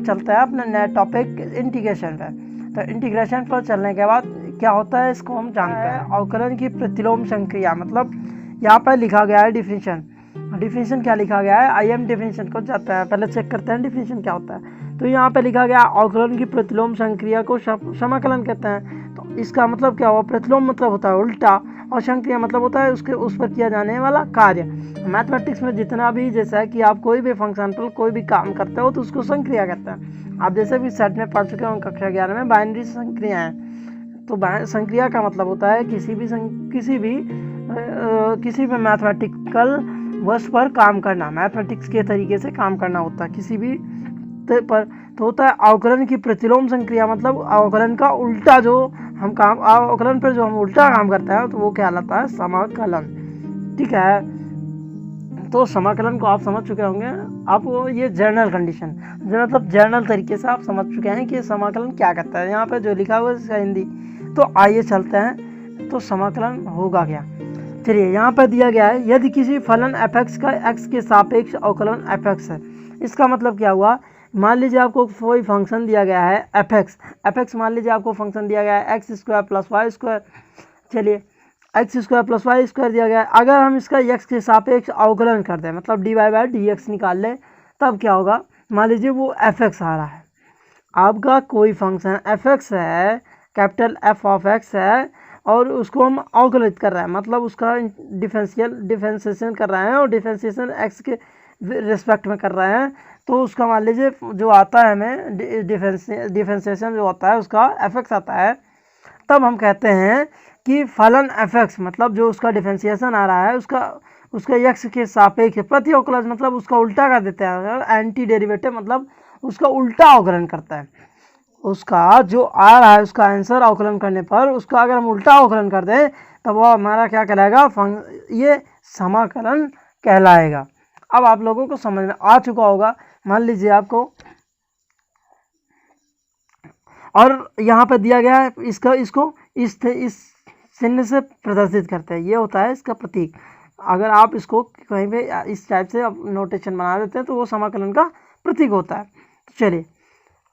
चलते हैं अपने नए टॉपिक इंटीग्रेशन पे। तो इंटीग्रेशन पर चलने के बाद क्या होता है इसको हम जानते हैं। अवकलन की प्रतिलोम संक्रिया, मतलब यहाँ पर लिखा गया है डिफिनीशन। डिफिनीशन क्या लिखा गया है, आइए हम डिफिनीशन को जानते हैं। पहले चेक करते हैं डिफिनीशन क्या होता है। तो यहाँ पे लिखा गया अवकलन की प्रतिलोम संक्रिया को समाकलन कहते हैं। तो इसका मतलब क्या हुआ, प्रतिलोम मतलब होता है उल्टा, और संक्रिया मतलब होता है उसके उस पर किया जाने वाला कार्य। मैथमेटिक्स में जितना भी, जैसा है कि आप कोई भी फंक्शन पर कोई भी काम करते हो तो उसको संक्रिया कहते हैं। आप जैसे भी सेट में पढ़ चुके हो कक्षा 11 में बाइनरी संक्रिया है। तो संक्रिया का मतलब होता है किसी भी मैथमेटिकल वस्तु पर काम करना, मैथमेटिक्स के तरीके से काम करना होता है किसी भी पर। तो होता है अवकलन की प्रतिलोम संक्रिया, मतलब अवकलन का उल्टा जो हम काम, अवकलन पर जो हम उल्टा काम करते हैं तो वो कहलाता है समाकलन। ठीक है, तो समाकलन को आप समझ चुके होंगे। आपको ये जनरल कंडीशन, मतलब जनरल तरीके से आप समझ चुके हैं कि समाकलन क्या कहता है। यहाँ पे जो लिखा हुआ है इसका हिंदी। तो आइए चलते हैं, तो समाकलन होगा क्या। चलिए, यहाँ पर दिया गया है यदि किसी फलन f(x) का x के सापेक्ष अवकलन f(x) है। इसका मतलब क्या हुआ, मान लीजिए आपको कोई फंक्शन दिया गया है f(x) मान लीजिए आपको फंक्शन दिया गया है x² + y²। चलिए, x² + y² दिया गया है। अगर हम इसका x के सापेक्ष अवकलन कर दें, मतलब dy/dx निकाल लें, तब क्या होगा। मान लीजिए वो f(x) आ रहा है, आपका कोई फंक्शन f(x) है, कैपिटल f(x) है, और उसको हम अवकलित कर रहे हैं, मतलब उसका डिफरेंशिएशन कर रहे हैं, और डिफरेंशिएशन x के रिस्पेक्ट में कर रहे हैं। तो उसका मान लीजिए जो आता है हमें डिफरेंशिएशन जो होता है उसका f(x) आता है। तब हम कहते हैं कि फलन f(x), मतलब जो उसका डिफरेंशिएशन आ रहा है उसका x के सापेक्ष प्रति अवकलन, मतलब उसका उल्टा कर देते हैं, एंटी डेरिवेटिव, मतलब उसका उल्टा अवकलन करता है। उसका जो आ रहा है उसका आंसर अवकलन करने पर उसका अगर हम उल्टा अवकलन कर दें तब वो हमारा क्या कहलाएगा, ये समाकलन कहलाएगा। अब आप लोगों को समझ में आ चुका होगा। मान लीजिए आपको, और यहाँ पे दिया गया है इसको इस चिन्ह से प्रदर्शित करते हैं, ये होता है इसका प्रतीक। अगर आप इसको कहीं पे इस टाइप से नोटेशन बना देते हैं तो वो समाकलन का प्रतीक होता है। तो चलिए,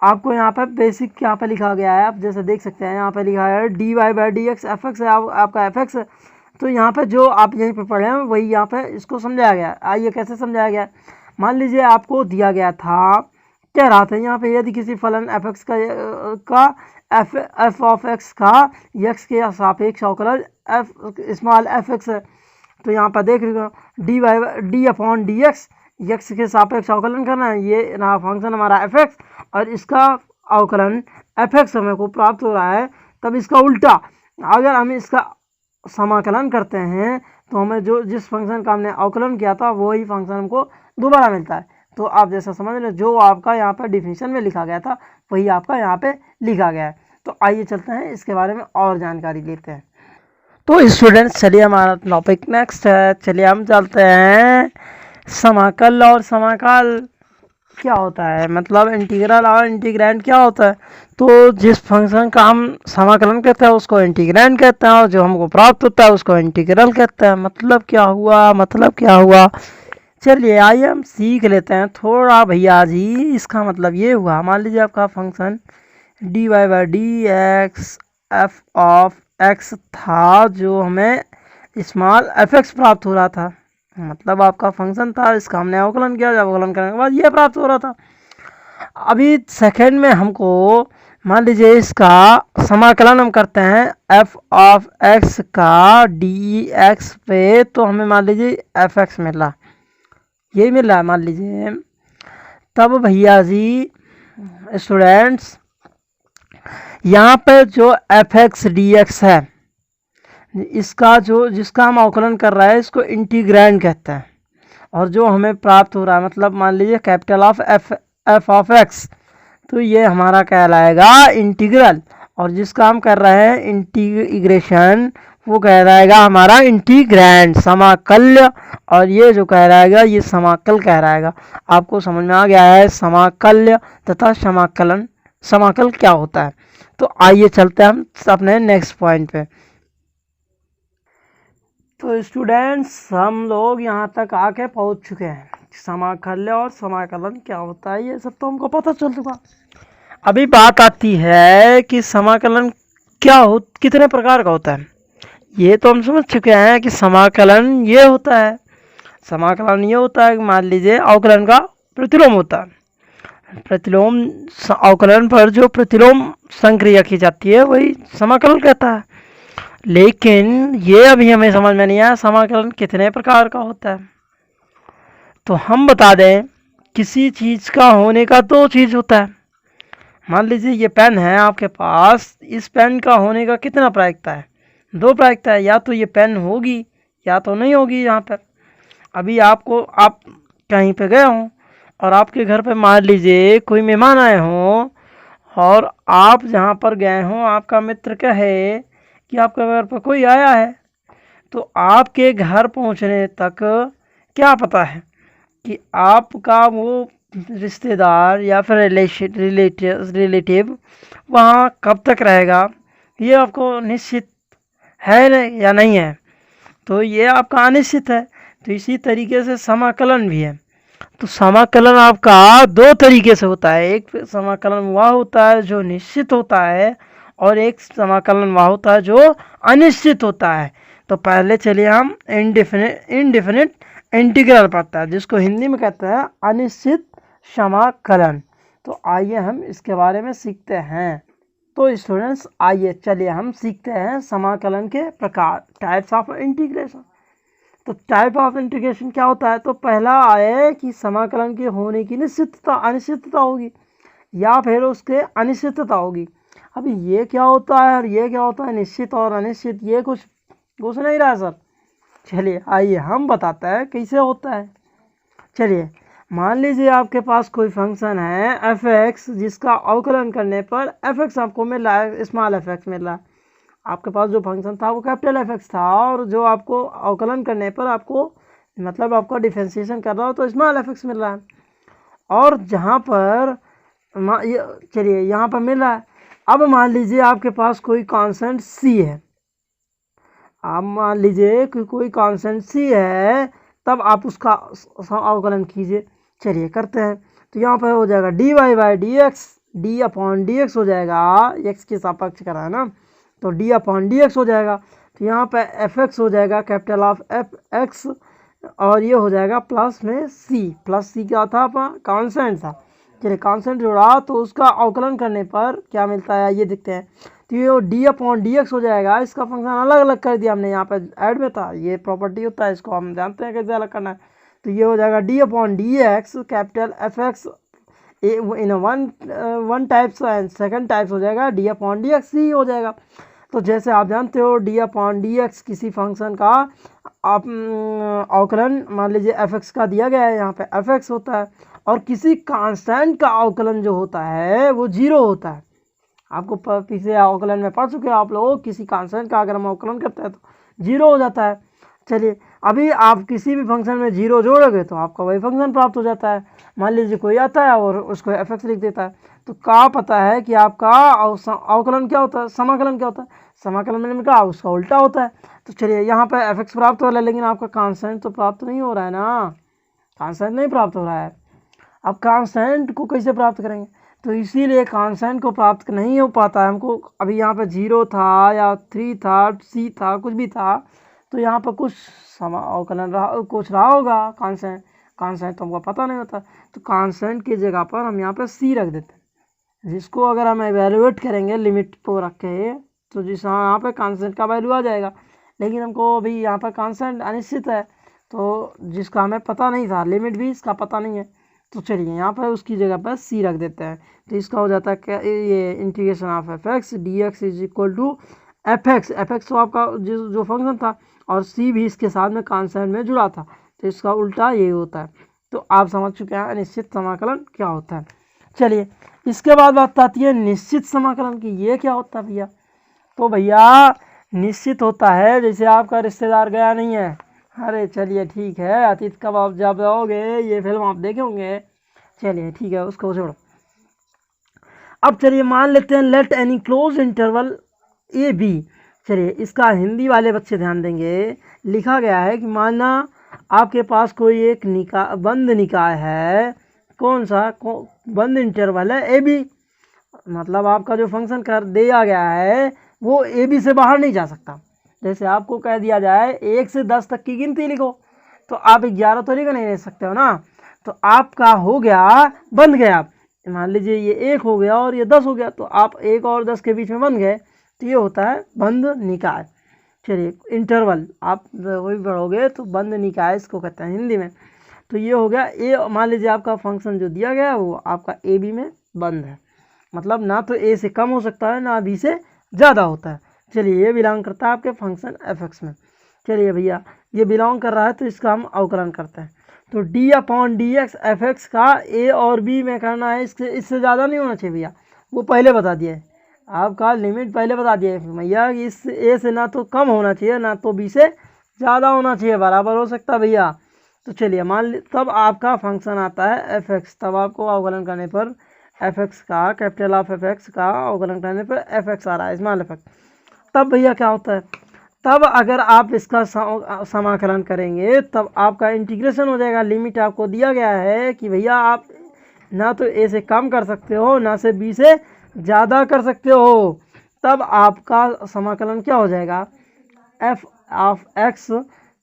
आपको यहाँ पे बेसिक यहाँ पे लिखा गया है, आप जैसे देख सकते हैं यहाँ पे लिखा है dy/dx f(x) है, आपका f(x) है। तो यहाँ पे जो आप यहीं पे पढ़े हैं वही यहाँ पे इसको समझाया गया है। आइए कैसे समझाया गया है। मान लीजिए आपको दिया गया था, कह रहा था यहाँ पे यदि किसी फलन f(x) का f(x) का x के सापेक्ष अवकलन f(x) है। तो यहाँ पर देख लीजिए d/dx x के सापेक्ष अवकलन करना है, ये ना फंक्शन हमारा f(x) और इसका अवकलन f(x) हमें को प्राप्त हो रहा है। तब इसका उल्टा अगर हम इसका समाकलन करते हैं तो हमें जो जिस फंक्शन का हमने अवकलन किया था वही फंक्शन हमको दोबारा मिलता है। तो आप जैसा समझ रहे, जो आपका यहाँ पर डिफिनीशन में लिखा गया था वही आपका यहाँ पे लिखा गया है। तो आइए चलते हैं इसके बारे में और जानकारी लेते हैं। तो स्टूडेंट्स, चलिए हमारा टॉपिक नेक्स्ट है। चलिए हम चलते हैं समाकल और समाकल क्या होता है, मतलब इंटीग्रल और इंटीग्रैंड क्या होता है। तो जिस फंक्शन का हम समाकलन कहते हैं उसको इंटीग्रैंड कहते हैं, और जो हमको प्राप्त होता है उसको इंटीग्रल कहते हैं। मतलब क्या हुआ, चलिए आइए हम सीख लेते हैं थोड़ा भैया जी। इसका मतलब ये हुआ, मान लीजिए आपका फंक्शन dy/dx f(x) था, जो हमें स्मॉल f(x) प्राप्त हो रहा था, मतलब आपका फंक्शन था, इसका हमने अवकलन किया, जब अवकलन करने के बाद ये प्राप्त हो रहा था। अभी सेकंड में हमको मान लीजिए इसका समाकलन हम करते हैं f(x) का dx पे, तो हमें मान लीजिए f(x) मिल रहा, यही मिल रहा है मान लीजिए। तब भैया जी स्टूडेंट्स, यहाँ पे जो f(x) dx है, इसका जिसका हम अवकलन कर रहे हैं इसको इंटीग्रैंड कहते हैं, और जो हमें प्राप्त हो रहा है, मतलब मान लीजिए कैपिटल ऑफ f(x), तो ये हमारा कहलाएगा इंटीग्रल, और जिसका हम कर रहे हैं इंटीग्रेशन वो कहलाएगा हमारा इंटीग्रैंड, समाकल्य, और ये जो कहलाएगा ये समाकल कहलाएगा। आपको समझ में आ गया है समाकल्य तथा समाकलन, समाकल क्या होता है। तो आइए चलते हैं हम अपने नेक्स्ट पॉइंट पे। तो स्टूडेंट्स, हम लोग यहाँ तक आके पहुँच चुके हैं। समाकल्य और समाकलन क्या होता है ये सब तो हमको पता चल चुका। अभी बात आती है कि समाकलन कितने प्रकार का होता है। ये तो हम समझ चुके हैं कि समाकलन ये होता है, समाकलन ये होता है कि मान लीजिए अवकलन का प्रतिलोम होता है, प्रतिलोम अवकलन पर जो प्रतिलोम संक्रिया की जाती है वही समाकलन कहता है। लेकिन ये अभी हमें समझ में नहीं आया समाकलन कितने प्रकार का होता है। तो हम बता दें किसी चीज़ का होने का दो चीज़ होता है। मान लीजिए ये पेन है आपके पास, इस पेन का होने का कितना प्रायिकता है, दो प्रायिकता है, या तो ये पेन होगी या तो नहीं होगी। यहाँ पर अभी आप कहीं पे गए हों और आपके घर पे मान लीजिए कोई मेहमान आए हों और आप जहाँ पर गए हों आपका मित्र कहे कि आपके घर पर कोई आया है, तो आपके घर पहुँचने तक क्या पता है कि आपका वो रिश्तेदार या फिर रिलेटिव वहाँ कब तक रहेगा, ये आपको निश्चित है या नहीं है, तो ये आपका अनिश्चित है। तो इसी तरीके से समाकलन भी है। तो समाकलन आपका दो तरीके से होता है, एक समाकलन वह होता है जो निश्चित होता है और एक समाकलन वह होता है जो अनिश्चित होता है। तो पहले चलिए हम इनडेफिनिट इंटीग्रल पढ़ता है, जिसको हिंदी में कहते हैं अनिश्चित समाकलन। तो आइए हम इसके बारे में सीखते हैं। तो स्टूडेंट्स आइए चलिए हम सीखते हैं समाकलन के प्रकार, टाइप्स ऑफ इंटीग्रेशन। तो टाइप ऑफ इंटीग्रेशन क्या होता है, तो पहला आए कि समाकलन के होने की अनिश्चितता होगी या फिर उसके अनिश्चितता होगी। अभी ये क्या होता है और ये क्या होता है, निश्चित और अनिश्चित, ये कुछ नहीं रहा सर। चलिए आइए हम बताते हैं कैसे होता है। चलिए मान लीजिए आपके पास कोई फंक्शन है f(x) जिसका अवकलन करने पर f(x) आपको मिल रहा है, स्मॉल f(x) मिल रहा है। आपके पास जो फंक्शन था वो कैपिटल f(x) था और जो आपको अवकलन करने पर आपको मतलब आपका डिफरेंशिएशन कर रहा हो तो स्मॉल f(x) मिल रहा है। और जहाँ पर चलिए यहाँ पर मिल रहा है। अब मान लीजिए आपके पास कोई कांस्टेंट c है, आप मान लीजिए कि कोई कांस्टेंट c है, तब आप उसका अवकलन कीजिए। चलिए करते हैं। तो यहाँ पर हो जाएगा dy/dx, d/dx हो जाएगा, x के सापेक्ष करा है ना, तो d/dx हो जाएगा। तो यहाँ पे f(x) हो जाएगा कैपिटल ऑफ f(x) और ये हो जाएगा प्लस में c, प्लस c क्या था अपना कांस्टेंट था। चलिए कांस्टेंट जोड़ा तो उसका अवकलन करने पर क्या मिलता है ये देखते हैं। तो ये d/dx हो जाएगा, इसका फंक्शन अलग अलग कर दिया हमने, यहाँ पे ऐड में था, ये प्रॉपर्टी होता है, इसको हम जानते हैं कैसे अलग करना है। तो ये हो जाएगा d/dx capital f(x) in one types and second types हो जाएगा d/dx ही हो जाएगा। तो जैसे आप जानते हो d/dx किसी फंक्शन का आप अवकलन मान लीजिए f(x) का दिया गया है, यहाँ पे f(x) होता है, और किसी कांस्टेंट का अवकलन जो होता है वो 0 होता है। आपको पीछे अवकलन में पढ़ चुके हैं आप लोग, किसी कांस्टेंट का अगर हम अवकलन करते हैं तो 0 हो जाता है। चलिए अभी आप किसी भी फंक्शन में 0 जोड़ोगे तो आपका वही फंक्शन प्राप्त हो जाता है। मान लीजिए कोई आता है और उसको f(x) लिख देता है, तो क्या पता है कि आपका अवकलन क्या होता है, समाकलन क्या होता है, समाकलन में क्या उसका उल्टा होता है। तो चलिए यहाँ पर f(x) प्राप्त हो रहा है, लेकिन आपका कांस्टेंट तो प्राप्त नहीं हो रहा है ना, कांस्टेंट नहीं प्राप्त हो रहा है। अब कांस्टेंट को कैसे प्राप्त करेंगे, तो इसीलिए कांस्टेंट को प्राप्त नहीं हो पाता है हमको। अभी यहाँ पे 0 था या 3 था, c था, कुछ भी था, तो यहाँ पर कुछ अवकलन कुछ रहा होगा कांस्टेंट तो हमको पता नहीं होता। तो कांस्टेंट की जगह पर हम यहाँ पे c रख देते हैं, जिसको अगर हम एवेलुएट करेंगे लिमिट को रख के तो जिस यहाँ पे कांस्टेंट का वैल्यू आ जाएगा। लेकिन हमको अभी यहाँ पर कांस्टेंट अनिश्चित है, तो जिसका हमें पता नहीं था, लिमिट भी इसका पता नहीं है, तो चलिए यहाँ पर उसकी जगह पर c रख देते हैं। तो इसका हो जाता है क्या, ये integration of f(x) dx is equal to f(x) तो आपका जो फंक्शन था और c भी इसके साथ में कांस्टेंट में जुड़ा था, तो इसका उल्टा यही होता है। तो आप समझ चुके हैं अनिश्चित समाकलन क्या होता है। चलिए इसके बाद बात आती है निश्चित समाकलन की। ये क्या होता है भैया, तो भैया निश्चित होता है जैसे आपका रिश्तेदार गया नहीं है, अरे चलिए ठीक है, अतीत कब आप जब आओगे ये फिल्म आप देखे होंगे, चलिए ठीक है उसको छोड़ो। अब चलिए मान लेते हैं let any close interval A B. चलिए इसका हिंदी वाले बच्चे ध्यान देंगे, लिखा गया है कि माना आपके पास कोई एक बंद निकाय है, कौन सा बंद इंटरवल है ए बी, मतलब आपका जो फंक्शन कर दिया गया है वो ए बी से बाहर नहीं जा सकता। जैसे आपको कह दिया जाए 1 से 10 तक की गिनती लिखो, तो आप 11 तो लिख नहीं सकते हो ना, तो आपका हो गया बंद गया। मान लीजिए ये 1 हो गया और ये 10 हो गया, तो आप 1 और 10 के बीच में बन गए, तो ये होता है बंद निकाय। चलिए इंटरवल आप वही पढ़ोगे तो बंद निकाय इसको कहते हैं हिंदी में। तो ये हो गया ए, मान लीजिए आपका फंक्शन जो दिया गया है वो आपका ए बी में बंद है, मतलब ना तो ए से कम हो सकता है ना बी से ज़्यादा होता है। चलिए ये बिलोंग करता है आपके फंक्शन एफ एक्स में। चलिए भैया ये बिलोंग कर रहा है तो इसका हम अवकलन करते हैं। तो D upon D x F x का ए और बी में करना है, इससे ज़्यादा नहीं होना चाहिए भैया, वो पहले बता दिए, आपका लिमिट पहले बता दिए भैया, इस ए से ना तो कम होना चाहिए ना तो बी से ज़्यादा होना चाहिए, बराबर हो सकता भैया। तो चलिए मान ली तब आपका फंक्शन आता है एफ एक्स, तब आपको अवकलन करने पर एफ एक्स का कैपिटल ऑफ एफ एक्स का अवकलन करने पर एफ एक्स आ रहा है स्मॉल एफ एक्स। तब भैया क्या होता है, तब अगर आप इसका समाकलन करेंगे तब आपका इंटीग्रेशन हो जाएगा। लिमिट आपको दिया गया है कि भैया आप ना तो ए से कम कर सकते हो ना से बी से ज़्यादा कर सकते हो, तब आपका समाकलन क्या हो जाएगा, एफ ऑफ एक्स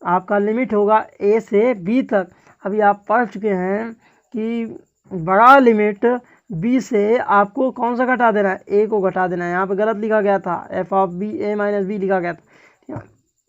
आपका लिमिट होगा ए से बी तक। अभी आप पढ़ चुके हैं कि बड़ा लिमिट बी से आपको कौन सा घटा देना है, ए को घटा देना है। यहाँ पे गलत लिखा गया था, F of B A minus B लिखा गया था,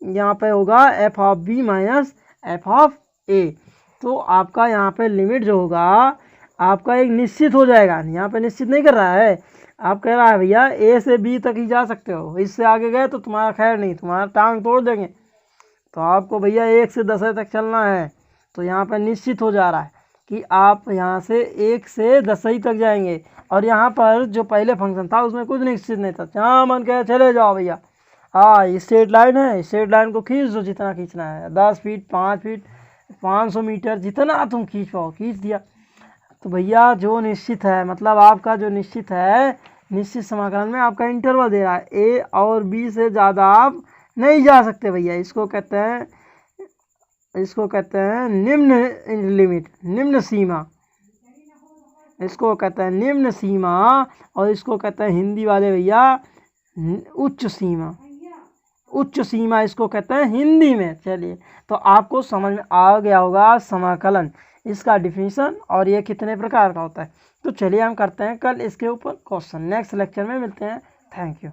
यहाँ पे होगा F of B minus F of A. तो आपका यहाँ पे लिमिट जो होगा आपका एक निश्चित हो जाएगा, यहाँ पे निश्चित नहीं कर रहा है, आप कह रहा है भैया ए से बी तक ही जा सकते हो, इससे आगे गए तो तुम्हारा खैर नहीं, तुम्हारा टांग तोड़ देंगे। तो आपको भैया 1 से 10 तक चलना है, तो यहाँ पर निश्चित हो जा रहा है कि आप यहाँ से 1 से 10 तक जाएंगे। और यहाँ पर जो पहले फंक्शन था उसमें कुछ निश्चित नहीं था, जहाँ मन कहे चले जाओ भैया। हाँ ये स्ट्रेट लाइन है, स्ट्रेट लाइन को खींच दो जितना खींचना है, 10 फीट 5 फीट 500 मीटर जितना तुम खींच पाओ खींच दिया। तो भैया जो निश्चित है, मतलब आपका जो निश्चित है, निश्चित समाकलन में आपका इंटरवल दे रहा है, ए और बी से ज़्यादा आप नहीं जा सकते भैया। इसको कहते हैं निम्न लिमिट, निम्न सीमा, इसको कहते हैं निम्न सीमा, और इसको कहते हैं हिंदी वाले भैया उच्च सीमा, उच्च सीमा इसको कहते हैं हिंदी में। चलिए तो आपको समझ में आ गया होगा समाकलन, इसका डिफिनीशन और ये कितने प्रकार का होता है। तो चलिए हम करते हैं कल इसके ऊपर क्वेश्चन, नेक्स्ट लेक्चर में मिलते हैं। Thank you.